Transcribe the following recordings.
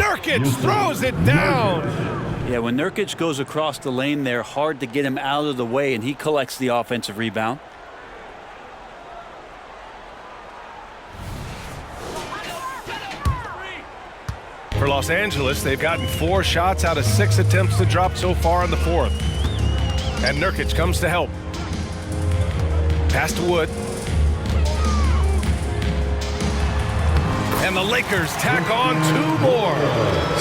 Nurkic throws it down. Yeah, when Nurkic goes across the lane, they're hard to get him out of the way, and he collects the offensive rebound. For Los Angeles, they've gotten 4 shots out of 6 attempts to drop so far in the fourth. And Nurkic comes to help. Pass to Wood. And the Lakers tack on 2 more.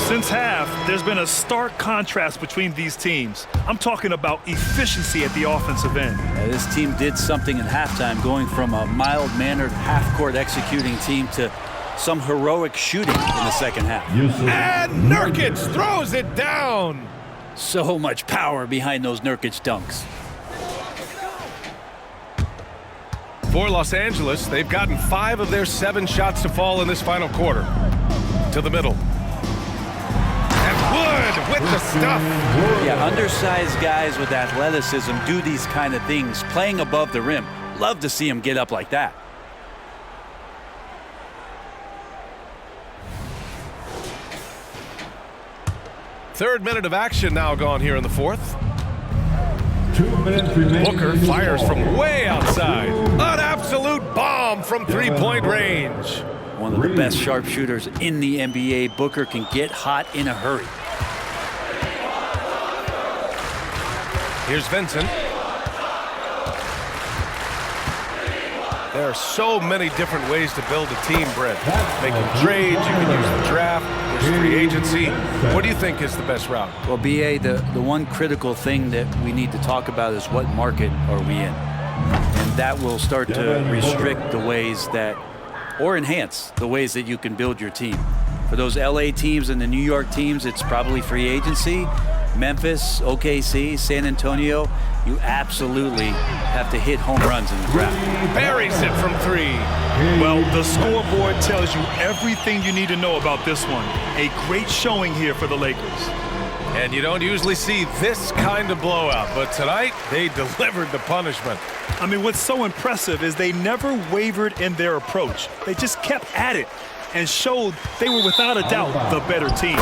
Since half, there's been a stark contrast between these teams. I'm talking about efficiency at the offensive end. Yeah, this team did something at halftime, going from a mild-mannered half-court executing team to some heroic shooting in the second half. And Nurkic throws it down. So much power behind those Nurkic dunks. For Los Angeles, they've gotten 5 of their 7 shots to fall in this final quarter. To the middle. And Wood with the stuff. Yeah, undersized guys with athleticism do these kind of things, playing above the rim. Love to see them get up like that. Third minute of action now gone here in the fourth. 2 minutes remaining. Booker fires from way outside. An absolute bomb from three-point range. One of the best sharpshooters in the NBA. Booker can get hot in a hurry. Here's Vincent. There are so many different ways to build a team, Brett. Making trades, you can use the draft, there's free agency. What do you think is the best route? Well, B.A., the one critical thing that we need to talk about is what market are we in? And that will start to restrict the ways that, or enhance the ways that you can build your team. For those L.A. teams and the New York teams, it's probably free agency. Memphis, OKC, San Antonio, you absolutely have to hit home runs in the draft. Buries it from 3. Well, the scoreboard tells you everything you need to know about this one. A great showing here for the Lakers. And you don't usually see this kind of blowout, but tonight they delivered the punishment. I mean, what's so impressive is they never wavered in their approach. They just kept at it and showed they were without a doubt the better team.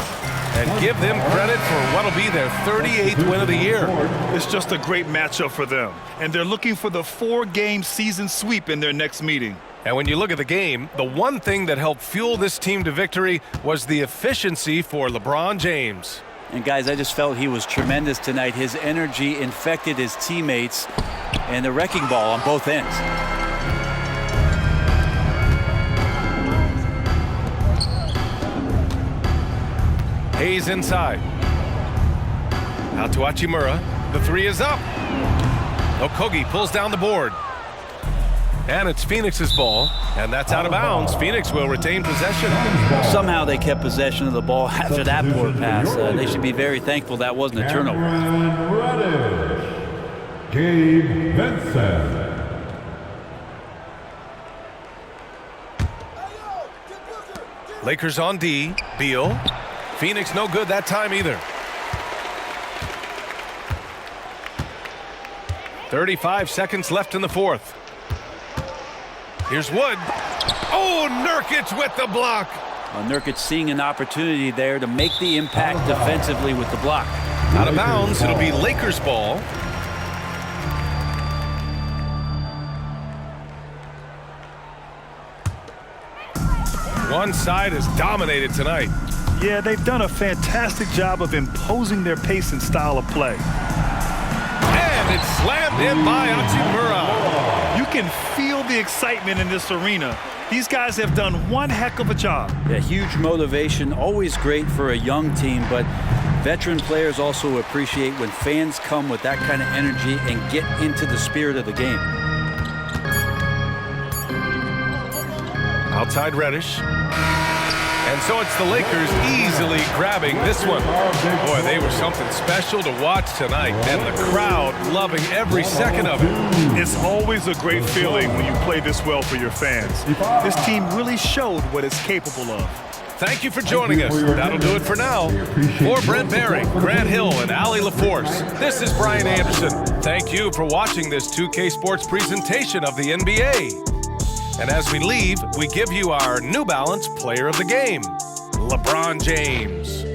And give them credit for what'll be their 38th win of the year. It's just a great matchup for them. And they're looking for the 4-game season sweep in their next meeting. And when you look at the game, the one thing that helped fuel this team to victory was the efficiency for LeBron James. And guys, I just felt he was tremendous tonight. His energy infected his teammates, and the wrecking ball on both ends. Hayes inside. Out to Hachimura. The 3 is up. Okogie pulls down the board. And it's Phoenix's ball, and that's out of bounds. Phoenix will retain possession. Somehow they kept possession of the ball after that poor pass. They should be very thankful that wasn't a turnover. Gabe Vincent. Lakers on D. Beal. Phoenix no good that time either. 35 seconds left in the fourth. Here's Wood. Oh, Nurkic with the block. Nurkic seeing an opportunity there to make the impact defensively with the block. Out of bounds, it'll be Lakers ball. One side has dominated tonight. Yeah, they've done a fantastic job of imposing their pace and style of play. And it's slammed in by Hachimura. You can feel the excitement in this arena. These guys have done one heck of a job. Yeah, huge motivation, always great for a young team, but veteran players also appreciate when fans come with that kind of energy and get into the spirit of the game. Outside Reddish. And so it's the Lakers easily grabbing this one. Boy, they were something special to watch tonight, and the crowd loving every second of it. It's always a great feeling when you play this well for your fans. This team really showed what it's capable of. Thank you for joining us. That'll do it for now. For Brent Barry, Grant Hill, and Allie LaForce, this is Brian Anderson. Thank you for watching this 2K Sports presentation of the NBA. And as we leave, we give you our New Balance Player of the Game. LeBron James.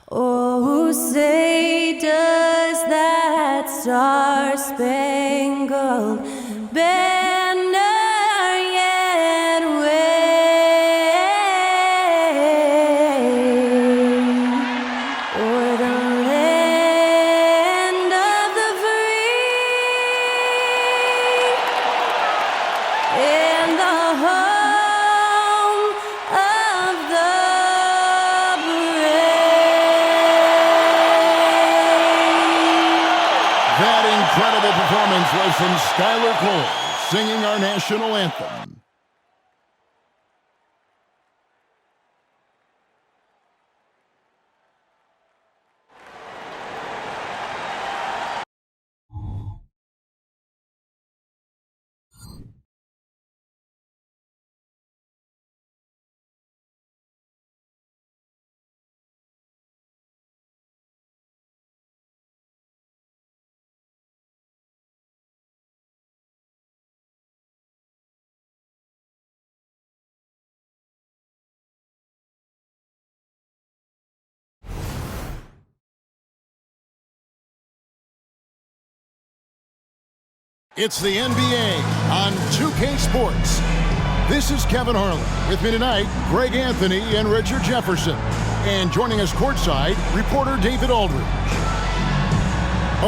Oh, say does that star-spangled banner yet wave o'er the land of the free and the home of the That incredible performance was from Skylar Cole, singing our national anthem. It's the NBA on 2K Sports. This is Kevin Harlan. With me tonight, Greg Anthony and Richard Jefferson. And joining us courtside, reporter David Aldridge.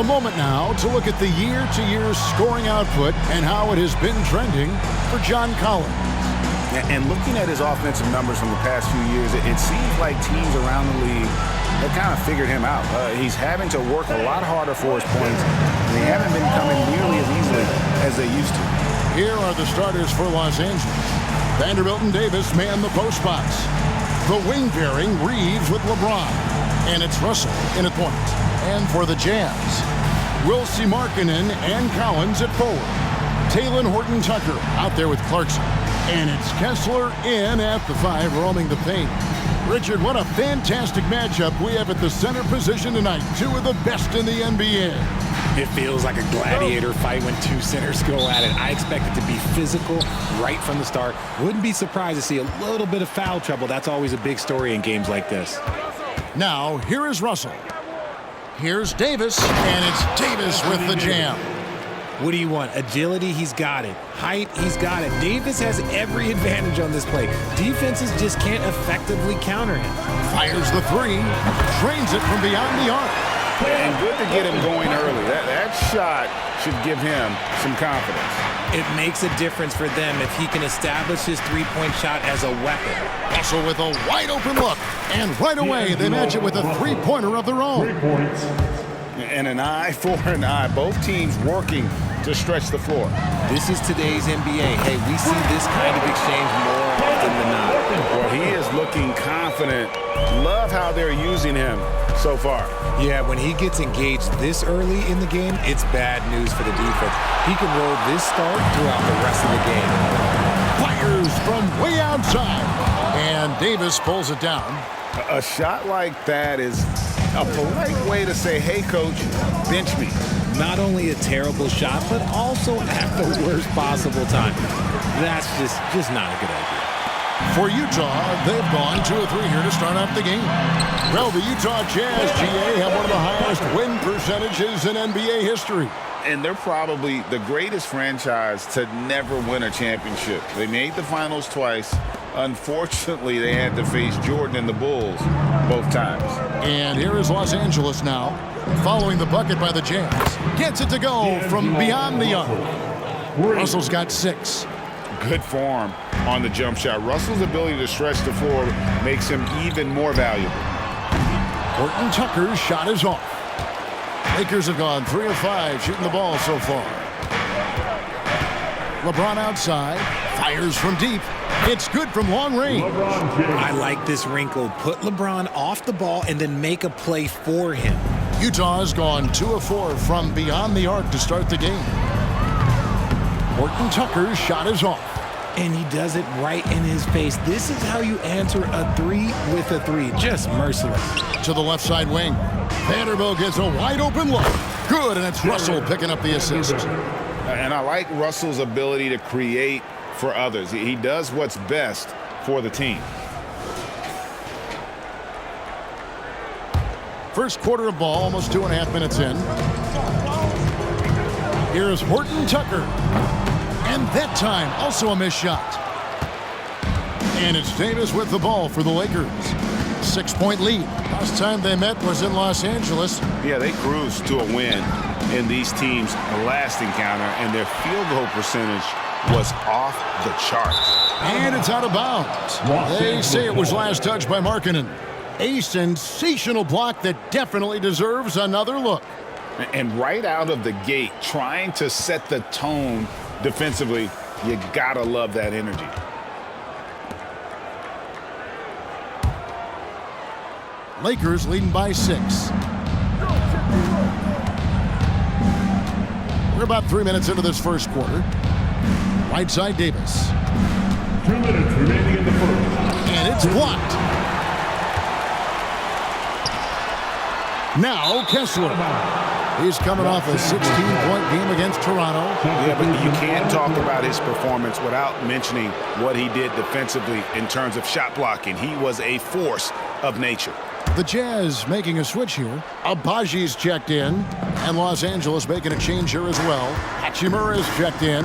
A moment now to look at the year-to-year scoring output and how it has been trending for John Collins. And looking at his offensive numbers from the past few years, it seems like teams around the league have kind of figured him out. He's having to work a lot harder for his points. They haven't been coming nearly as easily as they used to. Here are the starters for Los Angeles. Vanderbilt and Davis man the post spots. The wing pairing, Reeves with LeBron. And it's Russell in at point. And for the Jazz, Wilsey Markkanen and Collins at forward. Talen Horton-Tucker out there with Clarkson. And it's Kessler in at the 5, roaming the paint. Richard, what a fantastic matchup we have at the center position tonight. Two of the best in the NBA. It feels like a gladiator fight when two centers go at it. I expect it to be physical right from the start. Wouldn't be surprised to see a little bit of foul trouble. That's always a big story in games like this. Now, here is Russell. Here's Davis, and it's Davis with the jam. What do you want? Agility, he's got it. Height, he's got it. Davis has every advantage on this play. Defenses just can't effectively counter him. Fires the 3, trains it from beyond the arc. And good to get him going early. That shot should give him some confidence. It makes a difference for them if he can establish his three-point shot as a weapon. Russell with a wide-open look. And right away, they match it with a three-pointer of their own. 3 points. And an eye for an eye. Both teams working to stretch the floor. This is today's NBA. Hey, we see this kind of exchange more often than not. Well, he is looking confident. Love how they're using him so far. Yeah, when he gets engaged this early in the game, it's bad news for the defense. He can roll this start throughout the rest of the game. Fires from way outside. And Davis pulls it down. A shot like that is a polite way to say, hey, coach, bench me. Not only a terrible shot, but also at the worst possible time. That's just not a good idea. For Utah, they've gone 2 of 3 here to start off the game. Well, the Utah Jazz, GA, have one of the highest win percentages in NBA history. And they're probably the greatest franchise to never win a championship. They made the finals twice. Unfortunately, they had to face Jordan and the Bulls both times. And here is Los Angeles now, following the bucket by the Jazz. Gets it to go from beyond the arc. Russell's got 6. Good form on the jump shot. Russell's ability to stretch the floor makes him even more valuable. Horton-Tucker's shot is off. Lakers have gone 3 of 5 shooting the ball so far. LeBron outside, fires from deep. It's good from long range. I like this wrinkle. Put LeBron off the ball and then make a play for him. Utah has gone 2 of 4 from beyond the arc to start the game. Horton-Tucker's shot is off. And he does it right in his face. This is how you answer a 3 with a 3. Just merciless. To the left side wing. Vanderbilt gets a wide open look. Good, and it's Russell picking up the assist. And I like Russell's ability to create for others. He does what's best for the team. First quarter of ball, almost 2.5 minutes in. Here's Horton Tucker. And that time, also a missed shot. And it's Davis with the ball for the Lakers. 6-point lead. Last time they met was in Los Angeles. Yeah, they cruised to a win in these teams' last encounter, and their field goal percentage was off the charts. And it's out of bounds. They say it was last touched by Markkanen. A sensational block that definitely deserves another look. And right out of the gate, trying to set the tone defensively, you gotta love that energy. Lakers leading by 6. We're about 3 minutes into this first quarter. Right side, Davis. 2 minutes remaining in the first. And it's blocked. Now Kessler. He's coming off a 16-point game against Toronto. Yeah, but you can't talk about his performance without mentioning what he did defensively in terms of shot blocking. He was a force of nature. The Jazz making a switch here. Abaji's checked in. And Los Angeles making a change here as well. Hachimura is checked in.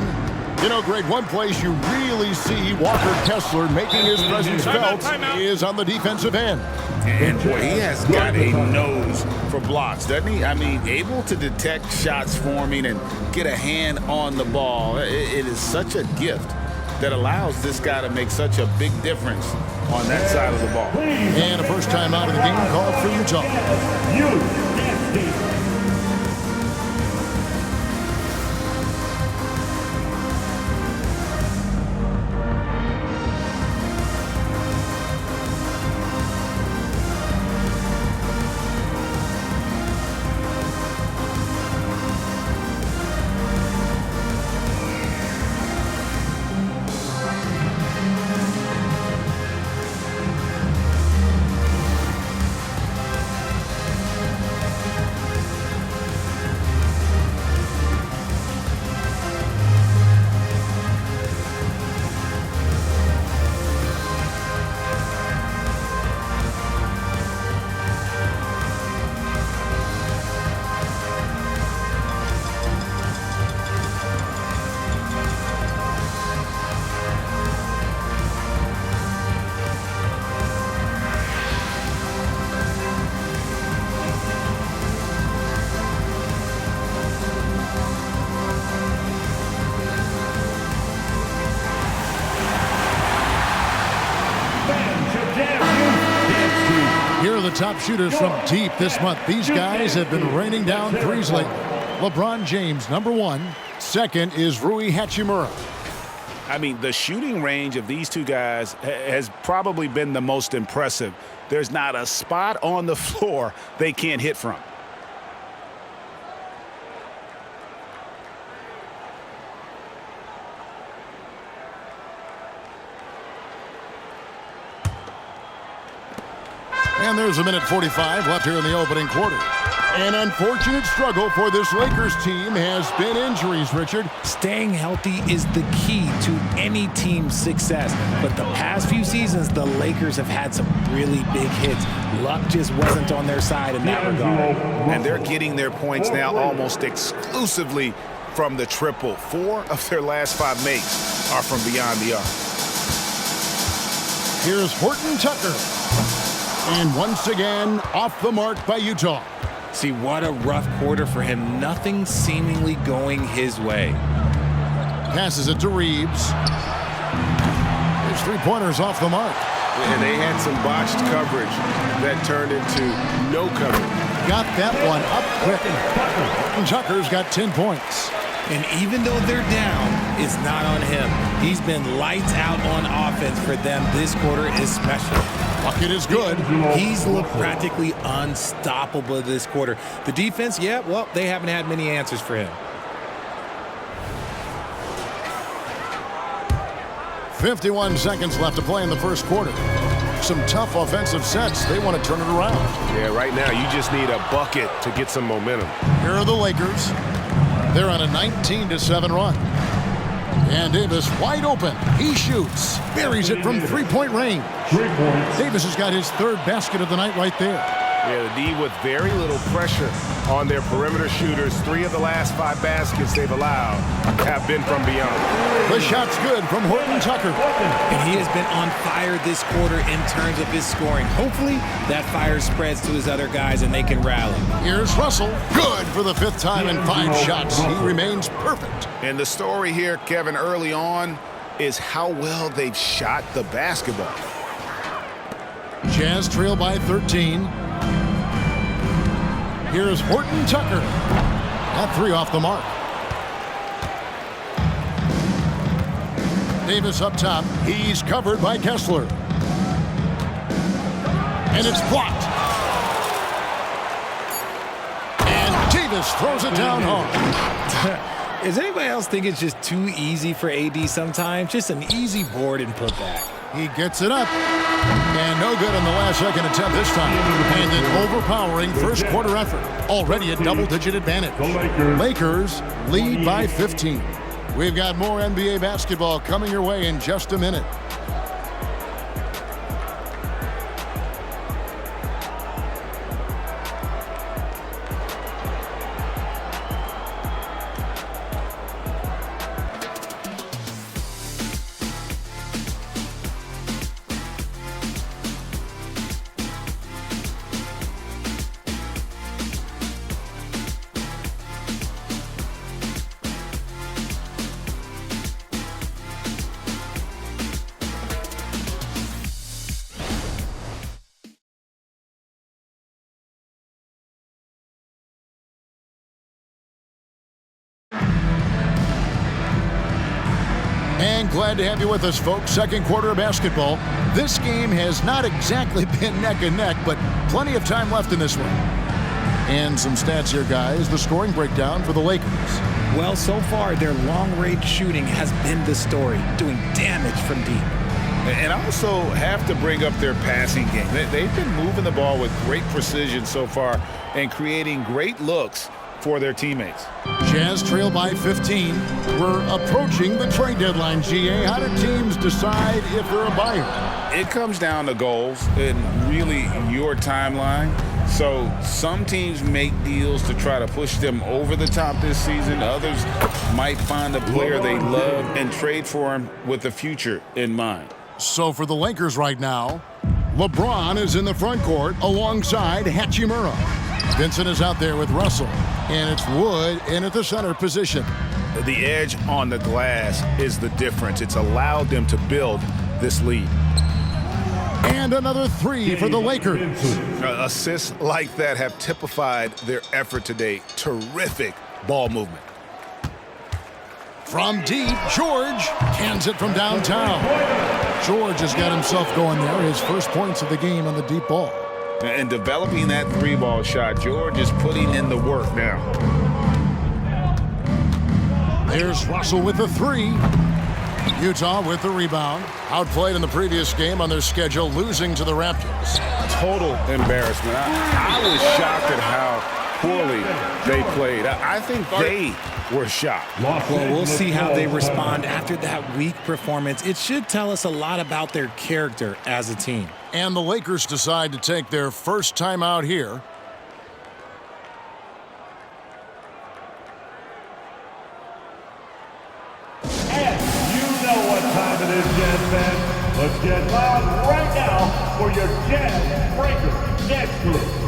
You know, Greg, one place you really see Walker Kessler making his presence felt is on the defensive end. And boy, he has got a nose for blocks, doesn't he? I mean, able to detect shots forming and get a hand on the ball. It is such a gift that allows this guy to make such a big difference on that side of the ball. And a first time out of the game called for Utah. Here are the top shooters from deep this month. These guys have been raining down threes lately. LeBron James, #1. Second is Rui Hachimura. I mean, the shooting range of these two guys has probably been the most impressive. There's not a spot on the floor they can't hit from. And there's a minute 45 left here in the opening quarter. An unfortunate struggle for this Lakers team has been injuries, Richard. Staying healthy is the key to any team's success. But the past few seasons, the Lakers have had some really big hits. Luck just wasn't on their side in that regard. And they're getting their points now almost exclusively from the triple. 4 of their last 5 makes are from beyond the arc. Here's Horton Tucker. And once again, off the mark by Utah. See, what a rough quarter for him. Nothing seemingly going his way. Passes it to Reeves. His three-pointers off the mark. And they had some botched coverage that turned into no coverage. Got that one up quick. And Tucker's got 10 points. And even though they're down, it's not on him. He's been lights out on offense for them this quarter especially. Bucket is good. He's looked practically unstoppable this quarter. The defense, yeah, well, they haven't had many answers for him. 51 seconds left to play in the first quarter. Some tough offensive sets. They want to turn it around. Yeah, right now you just need a bucket to get some momentum. Here are the Lakers. They're on a 19-7 run. And Davis wide open. He shoots. Buries it from three-point range. 3 points. Davis has got his third basket of the night right there. Yeah, the D with very little pressure on their perimeter shooters. 3 of the last 5 baskets they've allowed have been from beyond. The shot's good from Horton Tucker. And he has been on fire this quarter in terms of his scoring. Hopefully, that fire spreads to his other guys and they can rally. Here's Russell. Good for the 5th time in 5 shots. He remains perfect. And the story here, Kevin, early on is how well they've shot the basketball. Jazz trail by 13. Here's Horton Tucker. That 3 off the mark. Davis up top. He's covered by Kessler. And it's blocked. And Davis throws it down hard. Does anybody else think it's just too easy for AD sometimes? Just an easy board and put back. He gets it up. And no good on the last second attempt this time. And an overpowering first quarter effort. Already a double-digit advantage. Lakers lead by 15. We've got more NBA basketball coming your way in just a minute. And glad to have you with us, folks. Second quarter of basketball. This game has not exactly been neck and neck, but plenty of time left in this one. And some stats here, guys. The scoring breakdown for the Lakers. Well, so far, their long-range shooting has been the story, doing damage from deep. And I also have to bring up their passing game. They've been moving the ball with great precision so far and creating great looks for their teammates. Jazz trail by 15. We're approaching the trade deadline, GA. How do teams decide if they're a buyer? It comes down to goals and really your timeline. So some teams make deals to try to push them over the top this season. Others might find a player they love and trade for him with the future in mind. So for the Lakers right now, LeBron is in the front court alongside Hachimura. Vincent is out there with Russell, and it's Wood in at the center position. The edge on the glass is the difference. It's allowed them to build this lead. And another 3 for the Lakers. Assists like that have typified their effort today. Terrific ball movement. From deep, George cans it from downtown. George has got himself going there. His first points of the game on the deep ball. And developing that 3-ball shot, George is putting in the work now. There's Russell with the 3. Utah with the rebound. Outplayed in the previous game on their schedule, losing to the Raptors. Total embarrassment. I was shocked at how poorly they played. I think they were shocked. Well, we'll see how they respond after that weak performance. It should tell us a lot about their character as a team. And the Lakers decide to take their first time out here. And you know what time it is, Jazz fans. Let's get loud right now for your Jazz Breaker Next Group.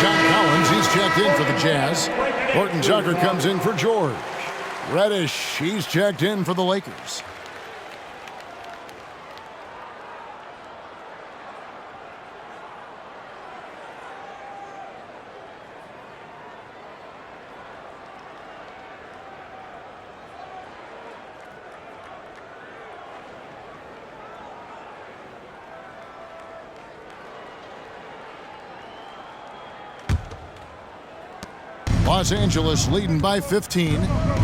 John Collins. He's checked in for the Jazz. Horton Tucker comes in for George. Reddish, he's checked in for the Lakers. Los Angeles leading by 15.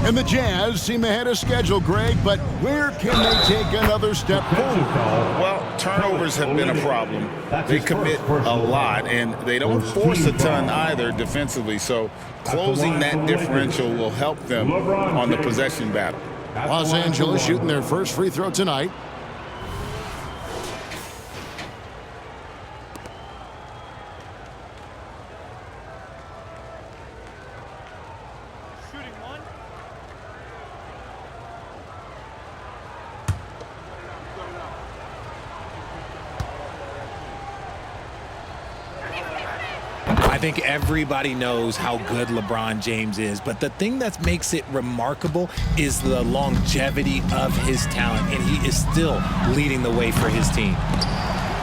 And the Jazz seem ahead of schedule, Greg, but where can they take another step forward? Well, turnovers have been a problem. They commit a lot, and they don't force a ton either defensively, so closing that differential will help them on the possession battle. Los Angeles shooting their first free throw tonight. I think everybody knows how good LeBron James is, but the thing that makes it remarkable is the longevity of his talent, and he is still leading the way for his team.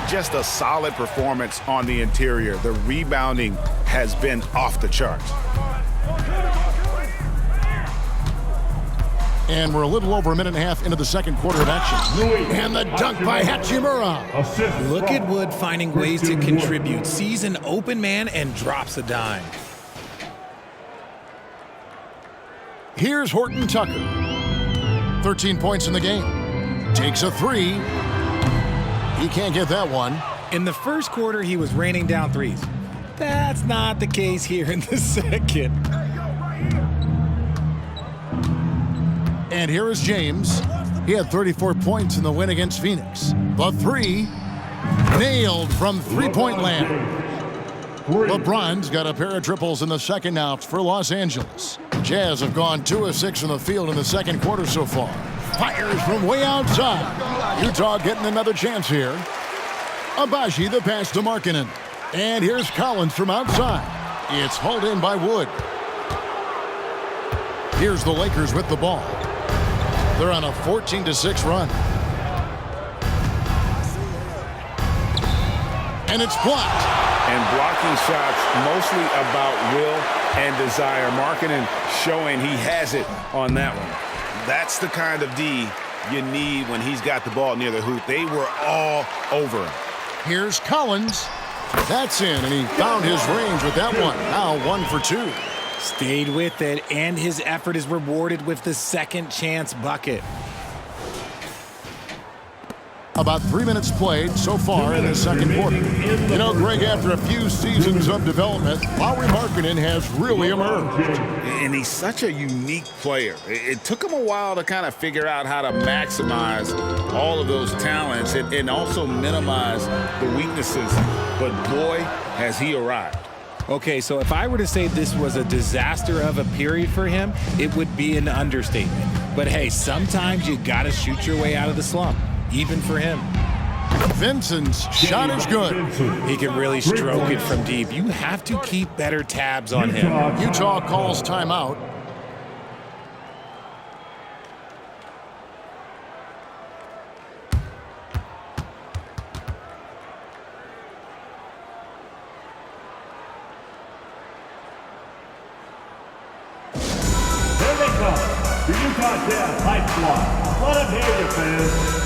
Just a solid performance on the interior. The rebounding has been off the charts. And we're a little over a minute and a half into the second quarter of action. And the dunk by Hachimura. Look at Wood finding ways to contribute. Sees an open man and drops a dime. Here's Horton Tucker. 13 points in the game. Takes a three. He can't get that one. In the first quarter, he was raining down threes. That's not the case here in the second. And here is James. He had 34 points in the win against Phoenix. The three, nailed from three-point land. LeBron's got a pair of triples in the second out for Los Angeles. Jazz have gone 2 of 6 from the field in the second quarter so far. Fires from way outside. Utah getting another chance here. Abaji the pass to Markkanen. And here's Collins from outside. It's hauled in by Wood. Here's the Lakers with the ball. They're on a 14-6 run. And it's blocked. And blocking shots mostly about will and desire. Markkanen showing he has it on that one. That's the kind of D you need when he's got the ball near the hoop. They were all over him. Here's Collins. That's in, and he found his range with that one. Now 1 for 2. Stayed with it, and his effort is rewarded with the second chance bucket. About 3 minutes played so far in the second quarter. You know, Greg, after a few seasons of development, Lauri Markkanen has really emerged. And he's such a unique player. It took him a while to kind of figure out how to maximize all of those talents and also minimize the weaknesses. But boy, has he arrived. Okay, so if I were to say this was a disaster of a period for him, it would be an understatement. But hey, sometimes you got to shoot your way out of the slump, even for him. Vincent's shot is good. He can really stroke it from deep. You have to keep better tabs on him. Utah calls timeout. Here they come, the Utah Jazz Hype Squad. Let them hear you, fans.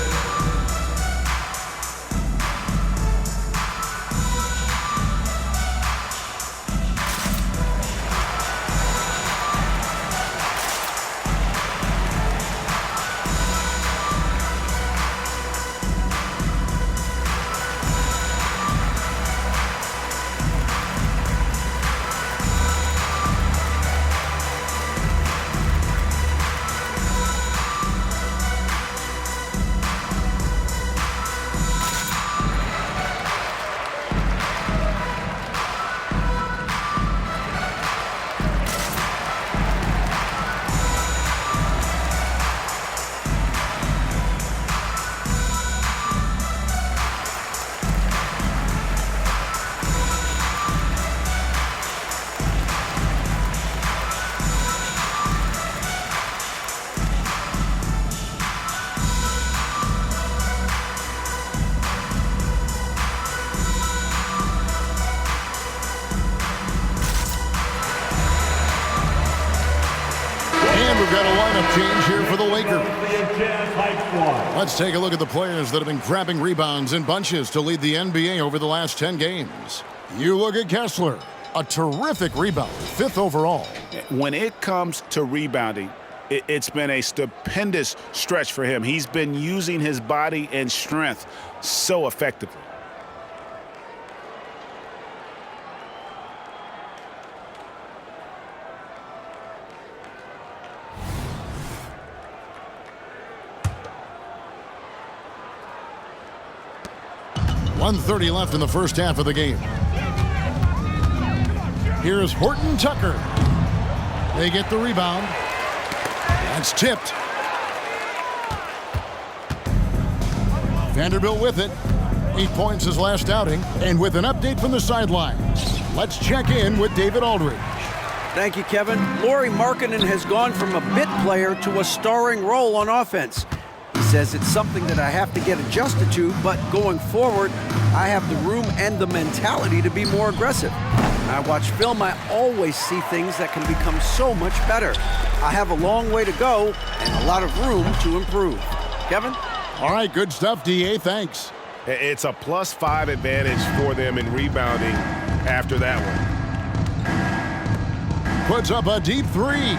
And we've got a lineup change here for the Lakers. The Jazz high squad. Let's take a look at the players that have been grabbing rebounds in bunches to lead the NBA over the last 10 games. You look at Kessler, a terrific rebounder, 5th overall. When it comes to rebounding, it's been a stupendous stretch for him. He's been using his body and strength so effectively. .130 left in the first half of the game. Here's Horton Tucker. They get the rebound. That's tipped. Vanderbilt with it. 8 points his last outing. And with an update from the sidelines, let's check in with David Aldridge. Thank you, Kevin. Lauri Markkanen has gone from a bit player to a starring role on offense. He says it's something that I have to get adjusted to, but going forward, I have the room and the mentality to be more aggressive. When I watch film, I always see things that can become so much better. I have a long way to go and a lot of room to improve. Kevin? All right, good stuff, D.A. Thanks. It's a +5 advantage for them in rebounding after that one. Puts up a deep 3.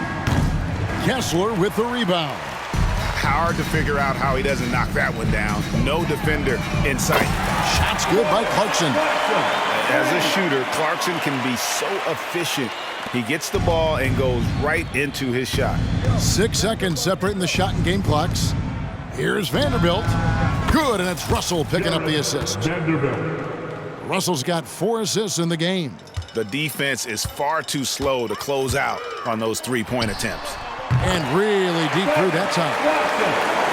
Kessler with the rebound. Hard to figure out how he doesn't knock that one down. No defender in sight. Shot's good by Clarkson. As a shooter, Clarkson can be so efficient. He gets the ball and goes right into his shot. 6 seconds separating the shot and game clocks. Here's Vanderbilt. Good, and it's Russell picking up the assist. Vanderbilt. Russell's got 4 assists in the game. The defense is far too slow to close out on those three-point attempts. And really deep through that time.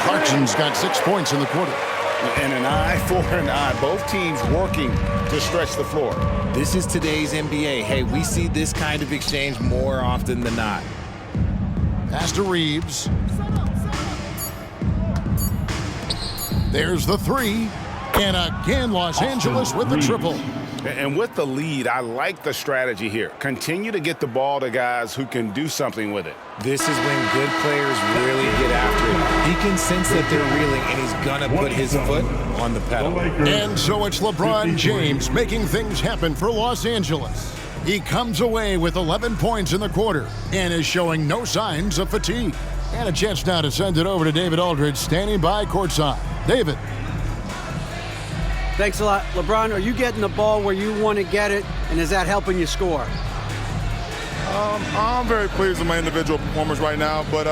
Clarkson's got 6 points in the quarter. And an eye for an eye. Both teams working to stretch the floor. This is today's NBA. Hey, we see this kind of exchange more often than not. Pass to Reeves. There's the 3. And again, Los Angeles with the triple. And with the lead, I like the strategy here. Continue to get the ball to guys who can do something with it. This is when good players really get after it. He can sense that they're reeling, and he's going to put his foot on the pedal. And so it's LeBron James making things happen for Los Angeles. He comes away with 11 points in the quarter and is showing no signs of fatigue. And a chance now to send it over to David Aldridge, standing by courtside. David. Thanks a lot. LeBron, are you getting the ball where you want to get it, and is that helping you score? I'm very pleased with my individual performance right now, but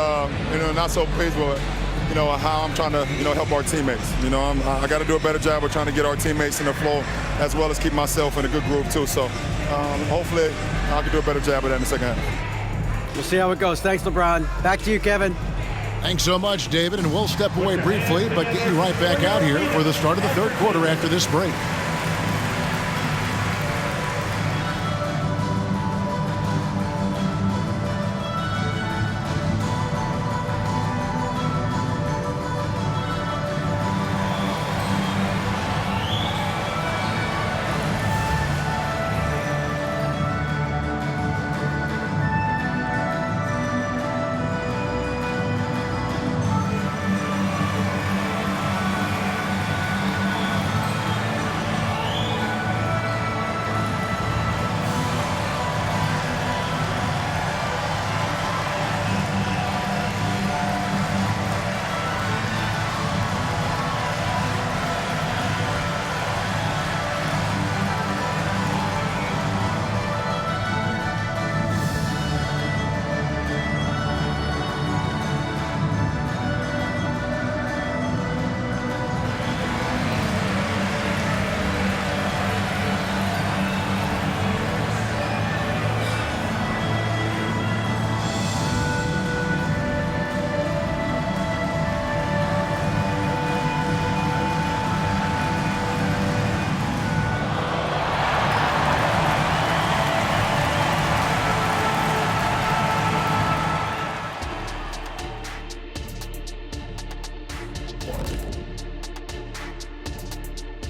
not so pleased with how I'm trying to help our teammates. I got to do a better job of trying to get our teammates in the flow, as well as keep myself in a good groove too. So hopefully I can do a better job of that in the second half. We'll see how it goes. Thanks, LeBron. Back to you, Kevin. Thanks so much, David, and we'll step away briefly, but get you right back out here for the start of the third quarter after this break.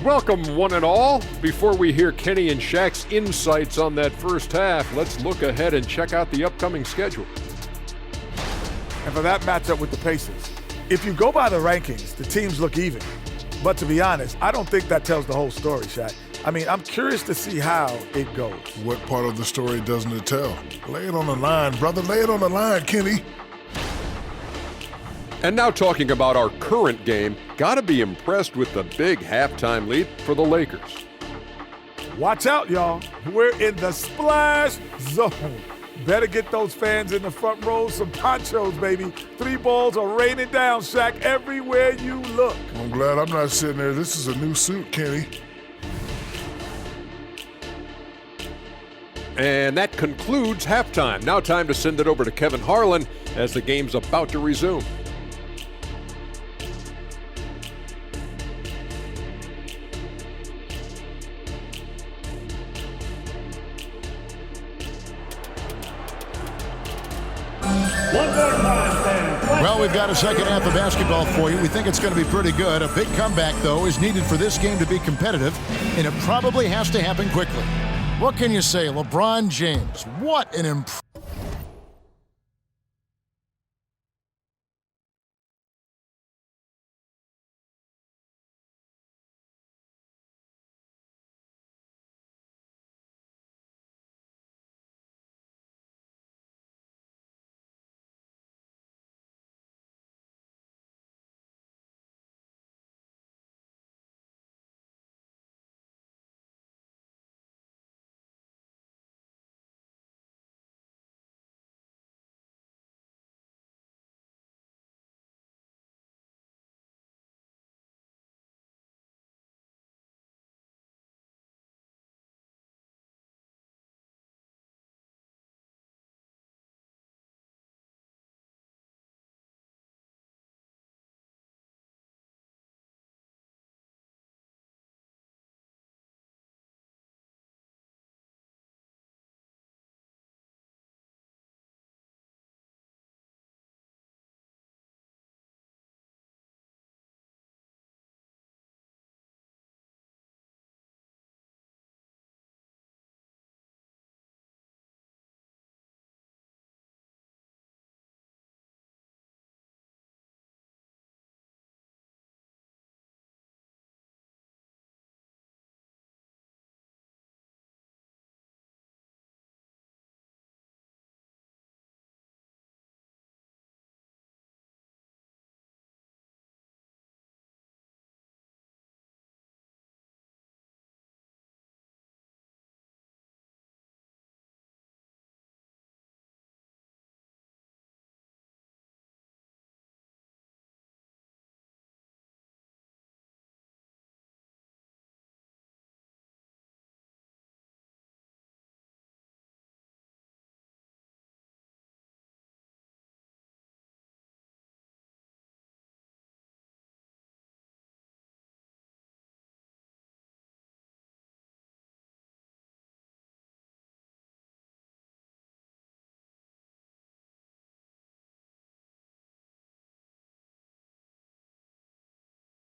Welcome, one and all. Before we hear Kenny and Shaq's insights on that first half, let's look ahead and check out the upcoming schedule. and for that matchup with the Pacers. If you go by the rankings, the teams look even. But to be honest, I don't think that tells the whole story, Shaq. I mean, I'm curious to see how it goes. What part of the story doesn't it tell? Lay it on the line, brother. Lay it on the line, Kenny. And now talking about our current game, gotta be impressed with the big halftime lead for the Lakers. Watch out, y'all. We're in the splash zone. Better get those fans in the front row some ponchos, baby. 3 balls are raining down, Shaq, everywhere you look. I'm glad I'm not sitting there. This is a new suit, Kenny. And that concludes halftime. Now time to send it over to Kevin Harlan as the game's about to resume. Well, we've got a second half of basketball for you. We think it's going to be pretty good. A big comeback, though, is needed for this game to be competitive, and it probably has to happen quickly. What can you say? LeBron James, what an improvement.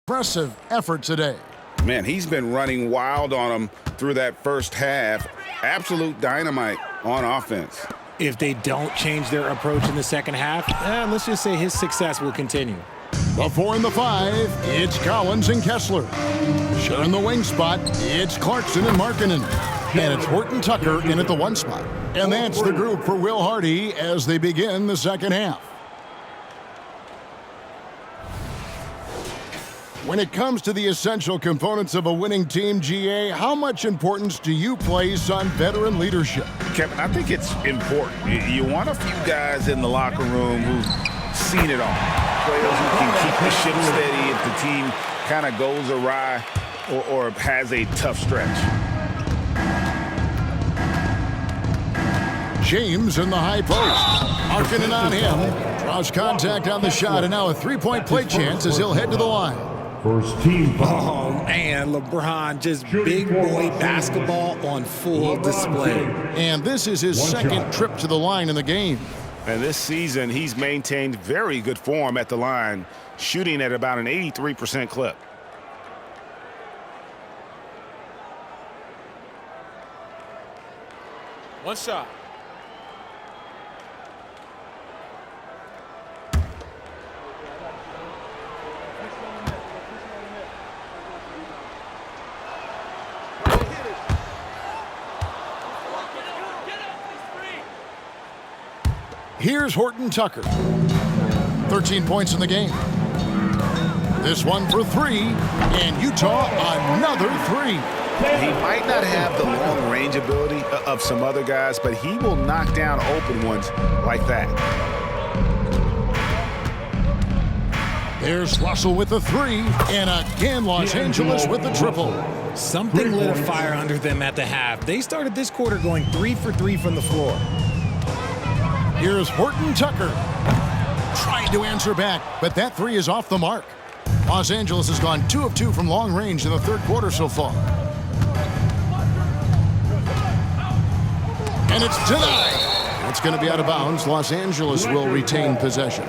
Impressive effort today. Man, he's been running wild on them through that first half. Absolute dynamite on offense. If they don't change their approach in the second half, let's just say his success will continue. The 4 and the 5, it's Collins and Kessler. Sharing the wing spot, it's Clarkson and Markkanen. And it's Horton Tucker in at the 1 spot. And that's the group for Will Hardy as they begin the second half. When it comes to the essential components of a winning team, GA, how much importance do you place on veteran leadership? Kevin, I think it's important. You want a few guys in the locker room who've seen it all. Players who can keep the ship steady if the team kind of goes awry or has a tough stretch. James in the high post. Markkanen on him. Draws contact on the shot, and now a 3-point play chance as he'll head to the line. First team foul. Oh, man, LeBron just big boy basketball on full display. And this is his second trip to the line in the game. And this season, he's maintained very good form at the line, shooting at about an 83% clip. One shot. Here's Horton Tucker. 13 points in the game. This one for 3, and Utah another 3. He might not have the long range ability of some other guys, but he will knock down open ones like that. There's Russell with the 3, and again Los Angeles with the triple. Something lit a fire under them at the half. They started this quarter going 3 for 3 from the floor. Here's Horton Tucker. Trying to answer back, but that 3 is off the mark. Los Angeles has gone 2 of 2 from long range in the third quarter so far. And it's denied. It's going to be out of bounds. Los Angeles will retain possession.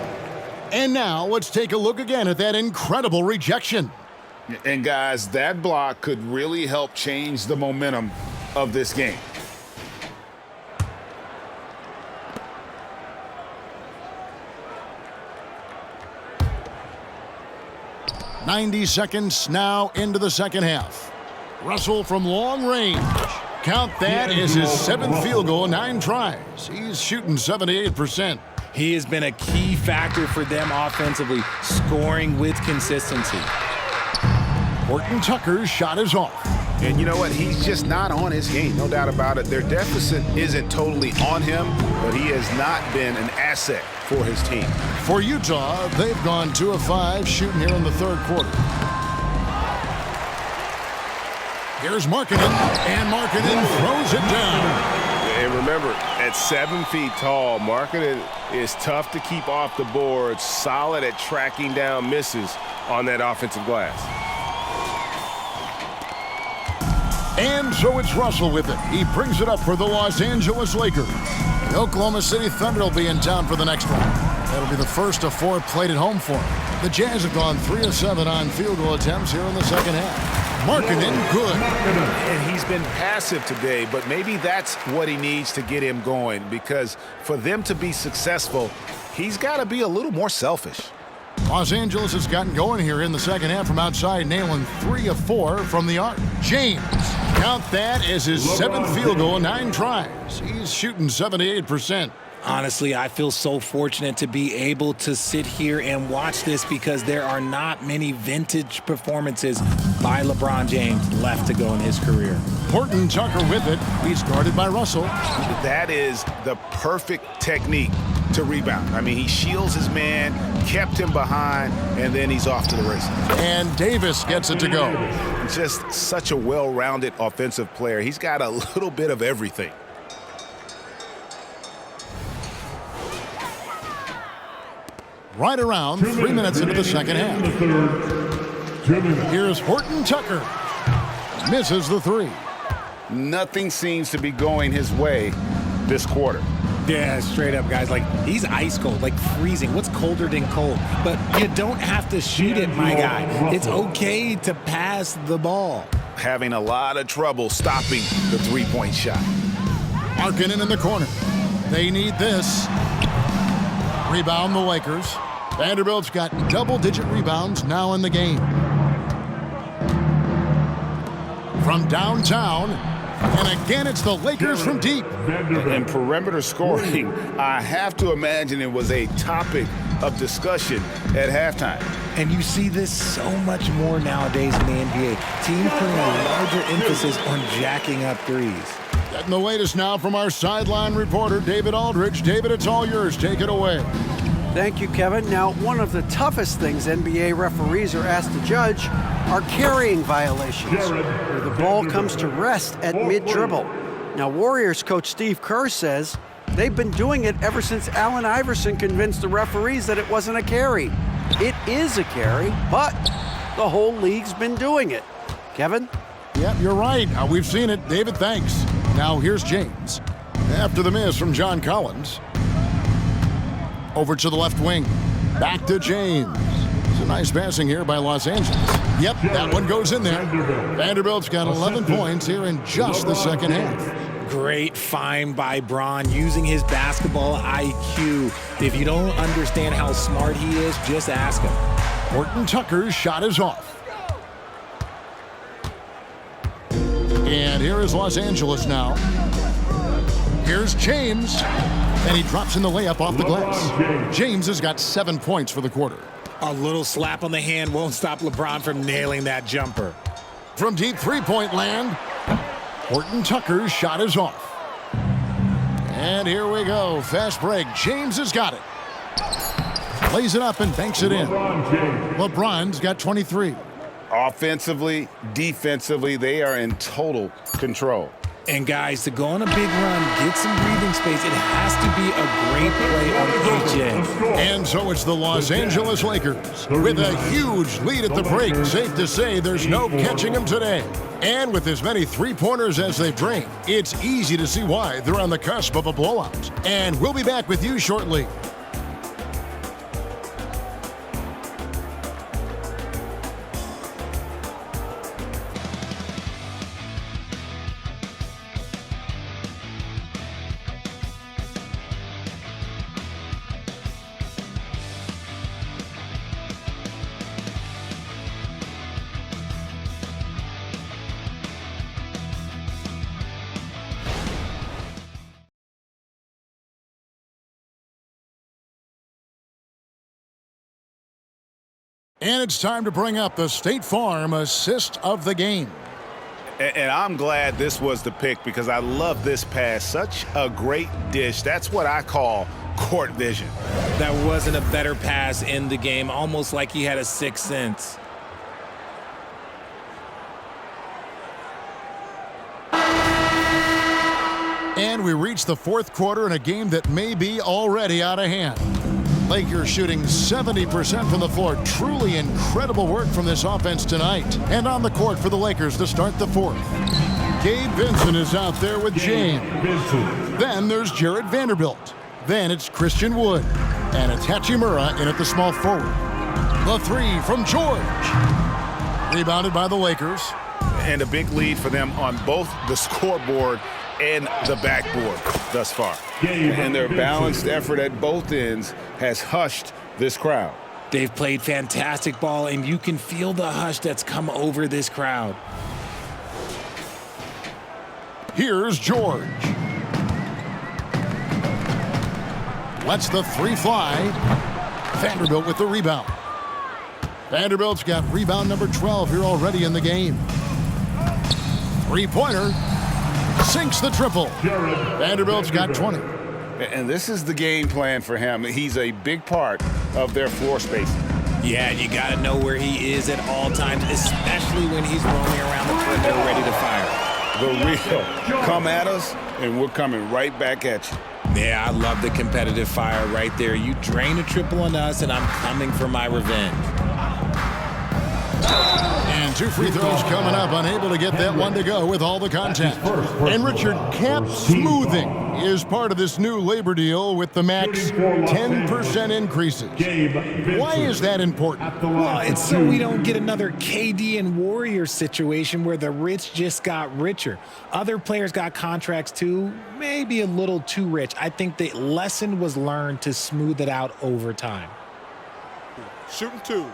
And now let's take a look again at that incredible rejection. And guys, that block could really help change the momentum of this game. "90 seconds now into the second half. Russell from long range. Count that as his 7th field goal in 9 tries. He's shooting 78%. He has been a key factor for them offensively, scoring with consistency. Horton Tucker's shot is off. And you know what? He's just not on his game, no doubt about it. Their deficit isn't totally on him, but he has not been an asset for his team. For Utah, they've gone 2 of 5 shooting here in the third quarter. Here's Markkanen, and Markkanen throws it down. And remember, at 7 feet tall, Markkanen is tough to keep off the board, solid at tracking down misses on that offensive glass. And so it's Russell with it. He brings it up for the Los Angeles Lakers. The Oklahoma City Thunder will be in town for the next one. That'll be the first of 4 played at home for them. The Jazz have gone 3 of 7 on field goal attempts here in the second half. Markkanen good. And he's been passive today, but maybe that's what he needs to get him going, because for them to be successful, he's got to be a little more selfish. Los Angeles has gotten going here in the second half from outside, nailing 3 of 4 from the arc. James, count that as his 7th field goal in 9 tries. He's shooting 78%. Honestly, I feel so fortunate to be able to sit here and watch this because there are not many vintage performances by LeBron James left to go in his career. Horton Tucker with it. He's guarded by Russell. That is the perfect technique to rebound. I mean, he shields his man, kept him behind, and then he's off to the races. And Davis gets it to go. Just such a well-rounded offensive player. He's got a little bit of everything. Right around 3 minutes into the second half. Here's Horton Tucker. Misses the 3. Nothing seems to be going his way this quarter. Yeah, straight up, guys. Like, he's ice cold, like freezing. What's colder than cold? But you don't have to shoot it, my guy. It's okay to pass the ball. Having a lot of trouble stopping the three-point shot. Markkanen in the corner. They need this. Rebound the Lakers. Vanderbilt's got double-digit rebounds now in the game. From downtown, and again it's the Lakers from deep. And perimeter scoring, I have to imagine it was a topic of discussion at halftime. And you see this so much more nowadays in the NBA. Teams putting a larger emphasis on jacking up threes. Getting the latest now from our sideline reporter, David Aldridge. David, it's all yours. Take it away. Thank you, Kevin. Now, one of the toughest things NBA referees are asked to judge are carrying violations, where the ball comes to rest at mid-dribble. Now, Warriors coach Steve Kerr says they've been doing it ever since Allen Iverson convinced the referees that it wasn't a carry. It is a carry, but the whole league's been doing it. Kevin? Yep, you're right. We've seen it. David, thanks. Now here's James. After the miss from John Collins. Over to the left wing. Back to James. It's a nice passing here by Los Angeles. Yep, that one goes in there. Vanderbilt's got 11 points here in just the second half. Great find by Bron using his basketball IQ. If you don't understand how smart he is, just ask him. Horton Tucker's shot is off. And here is Los Angeles now. Here's James. And he drops in the layup off the glass. James has got 7 points for the quarter. A little slap on the hand won't stop LeBron from nailing that jumper. From deep three-point land, Horton Tucker's shot is off. And here we go. Fast break. James has got it. Lays it up and banks it in. LeBron's got 23. Offensively, defensively, they are in total control. And guys, to go on a big run, get some breathing space, it has to be a great play on each end. And so it's the Los Angeles Lakers with a huge lead at the break. Safe to say there's no catching them today. And with as many three-pointers as they bring, it's easy to see why they're on the cusp of a blowout. And we'll be back with you shortly. And it's time to bring up the State Farm assist of the game. And I'm glad this was the pick because I love this pass. Such a great dish. That's what I call court vision. That wasn't a better pass in the game, almost like he had a sixth sense. And we reach the fourth quarter in a game that may be already out of hand. Lakers shooting 70% from the floor. Truly incredible work from this offense tonight. And on the court for the Lakers to start the fourth. Gabe Vincent is out there with James. Then there's Jared Vanderbilt. Then it's Christian Wood. And it's Hachimura in at the small forward. The three from George. Rebounded by the Lakers. And a big lead for them on both the scoreboard and the backboard thus far. And their balanced effort at both ends has hushed this crowd. They've played fantastic ball, and you can feel the hush that's come over this crowd. Here's George. Lets the three fly. Vanderbilt with the rebound. Vanderbilt's got rebound number 12 here already in the game. Three-pointer. Sinks the triple. Vanderbilt's got 20. And this is the game plan for him. He's a big part of their floor spacing. Yeah, you got to know where he is at all times, especially when he's roaming around the perimeter ready to fire. The real. Come at us, and we're coming right back at you. Yeah, I love the competitive fire right there. You drain a triple on us, and I'm coming for my revenge. And two free throws coming up, unable to get that one to go with all the contact. And Richard, cap smoothing is part of this new labor deal with the max 10% increases. Why is that important? Well, it's so we don't get another KD and Warrior situation where the rich just got richer. Other players got contracts too, maybe a little too rich. I think the lesson was learned to smooth it out over time. Shooting two.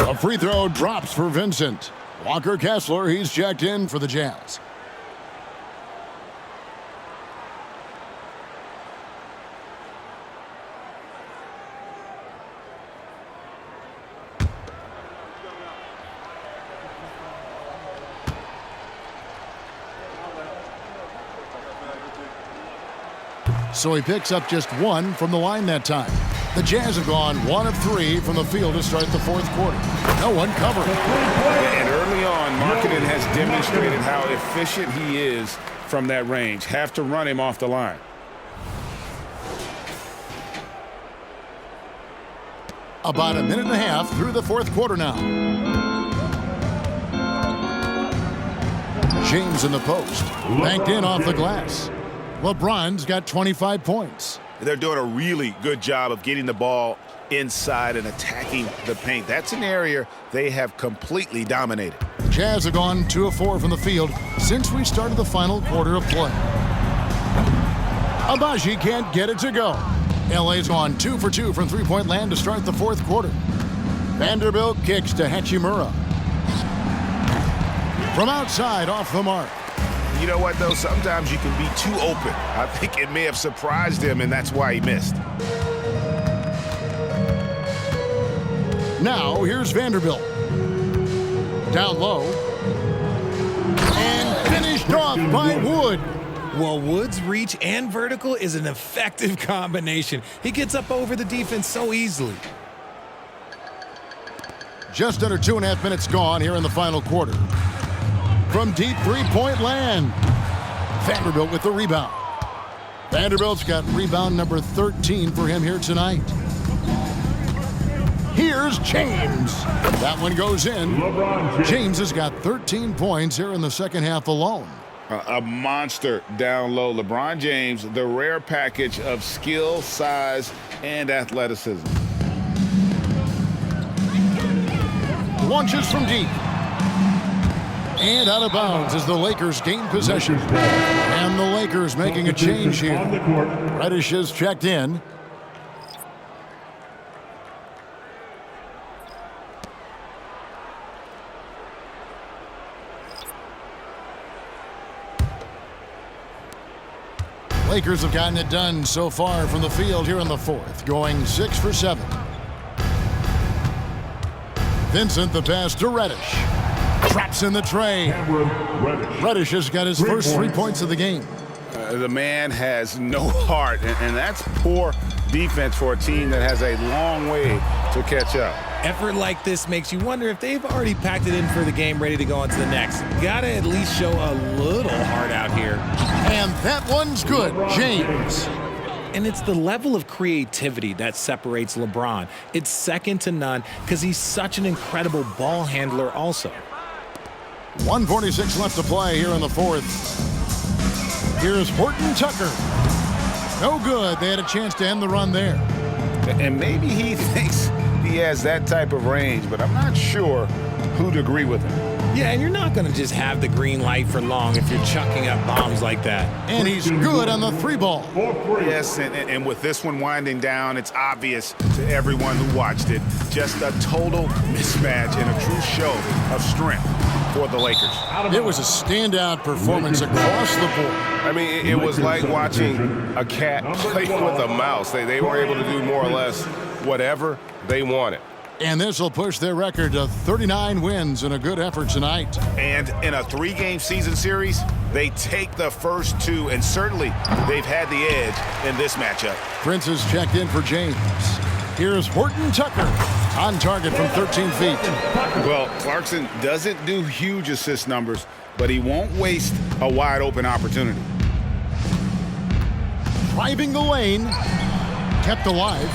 A free throw drops for Vincent. Walker Kessler, he's checked in for the Jazz. So he picks up just one from the line that time. The Jazz have gone 1 of 3 from the field to start the fourth quarter. No one covered. And early on, Markkanen has demonstrated how efficient he is from that range. Have to run him off the line. About a minute and a half through the fourth quarter now. James in the post. Banked in off the glass. LeBron's got 25 points. They're doing a really good job of getting the ball inside and attacking the paint. That's an area they have completely dominated. The Jazz have gone 2 of 4 from the field since we started the final quarter of play. Agbaji can't get it to go. LA's gone 2 for 2 from three-point land to start the fourth quarter. Vanderbilt kicks to Hachimura. From outside, off the mark. You know what, though? Sometimes you can be too open. I think it may have surprised him, and that's why he missed. Now, here's Vanderbilt. Down low. And finished off by Wood. Well, Wood's reach and vertical is an effective combination. He gets up over the defense so easily. Just under 2.5 minutes gone here in the final quarter. From deep three-point land. Vanderbilt with the rebound. Vanderbilt's got rebound number 13 for him here tonight. Here's James. That one goes in. James has got 13 points here in the second half alone. A monster down low. LeBron James, the rare package of skill, size, and athleticism. Launches from deep. And out of bounds as the Lakers gain possession. And the Lakers making a change here. Reddish has checked in. Lakers have gotten it done so far from the field here in the fourth, going 6 for 7. Vincent the pass to Reddish. Traps in the tray. Reddish has got his first 3 points of the game. The man has no heart, and that's poor defense for a team that has a long way to catch up. Effort like this makes you wonder if they've already packed it in for the game, ready to go on to the next. Gotta at least show a little heart out here. And that one's good, James. And it's the level of creativity that separates LeBron. It's second to none because he's such an incredible ball handler also. 1:46 left to play here in the fourth. Here's Horton Tucker. No good. They had a chance to end the run there. And maybe he thinks he has that type of range, but I'm not sure who'd agree with him. Yeah, and you're not going to just have the green light for long if you're chucking up bombs like that. And he's good on the 3-ball. Yes, and with this one winding down, it's obvious to everyone who watched it. Just a total mismatch and a true show of strength for the Lakers. It was a standout performance across the board. I mean, it was like watching a cat play with a mouse. They were able to do more or less whatever they wanted. And this will push their record to 39 wins in a good effort tonight. And in a 3-game season series, they take the first 2, and certainly they've had the edge in this matchup. Prince has checked in for James. Here's Horton Tucker on target from 13 feet. Well, Clarkson doesn't do huge assist numbers, but he won't waste a wide open opportunity. Driving the lane, kept alive.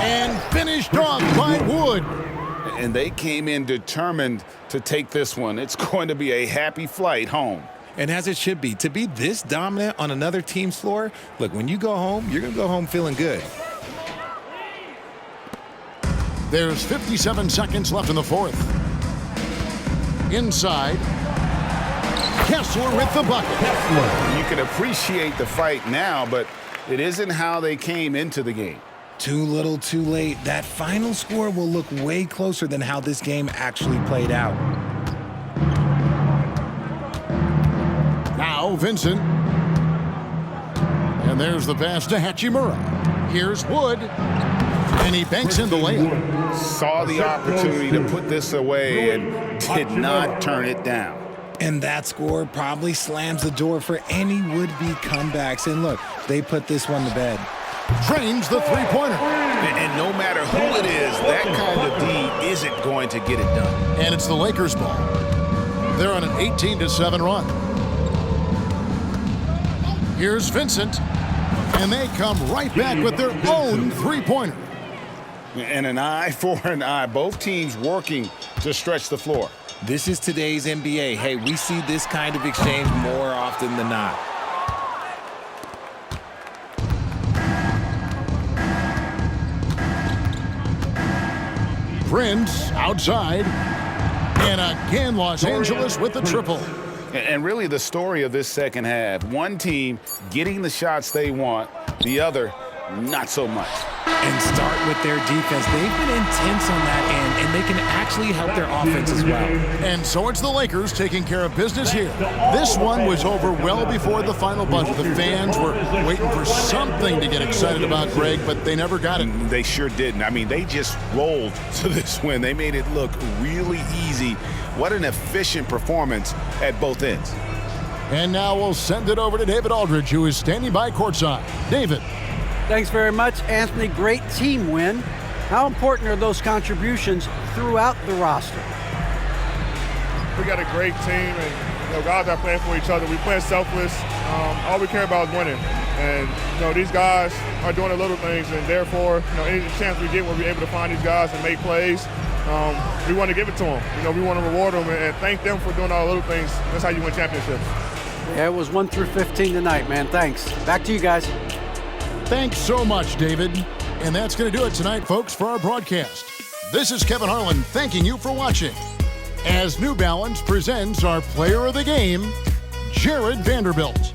And finished off by Wood. And they came in determined to take this one. It's going to be a happy flight home. And as it should be, to be this dominant on another team's floor, look, when you go home, you're going to go home feeling good. There's 57 seconds left in the fourth. Inside. Kessler with the bucket. You can appreciate the fight now, but it isn't how they came into the game. Too little, too late. That final score will look way closer than how this game actually played out. Now Vincent. And there's the pass to Hachimura. Here's Wood. And he banks in the layup. Saw the opportunity to put this away and did not turn it down. And that score probably slams the door for any would-be comebacks. And look, they put this one to bed. Drains the three-pointer. And no matter who it is, that kind of D isn't going to get it done. And it's the Lakers' ball. They're on an 18-7 run. Here's Vincent. And they come right back with their own three-pointer. And an eye for an eye. Both teams working to stretch the floor. This is today's NBA. Hey, we see this kind of exchange more often than not. Prince outside. And again, Los Angeles with the triple. And really the story of this second half, one team getting the shots they want, the other not so much. And start with their defense. They've been intense on that end, and they can actually help their offense as well. And so it's the Lakers taking care of business here. This one was over well before the final buzzer. The fans were waiting for something to get excited about, Greg, but they never got it. They sure didn't. I mean, they just rolled to this win. They made it look really easy. What an efficient performance at both ends. And now we'll send it over to David Aldridge, who is standing by courtside. David. Thanks very much, Anthony. Great team win. How important are those contributions throughout the roster? We got a great team, and guys are playing for each other. We play selfless. All we care about is winning. And these guys are doing the little things, and therefore, any chance we get where we're able to find these guys and make plays, we want to give it to them. We want to reward them and thank them for doing all the little things. That's how you win championships. Yeah, it was 1 through 15 tonight, man. Thanks. Back to you guys. Thanks so much, David. And that's going to do it tonight, folks, for our broadcast. This is Kevin Harlan thanking you for watching as New Balance presents our player of the game, Jared Vanderbilt.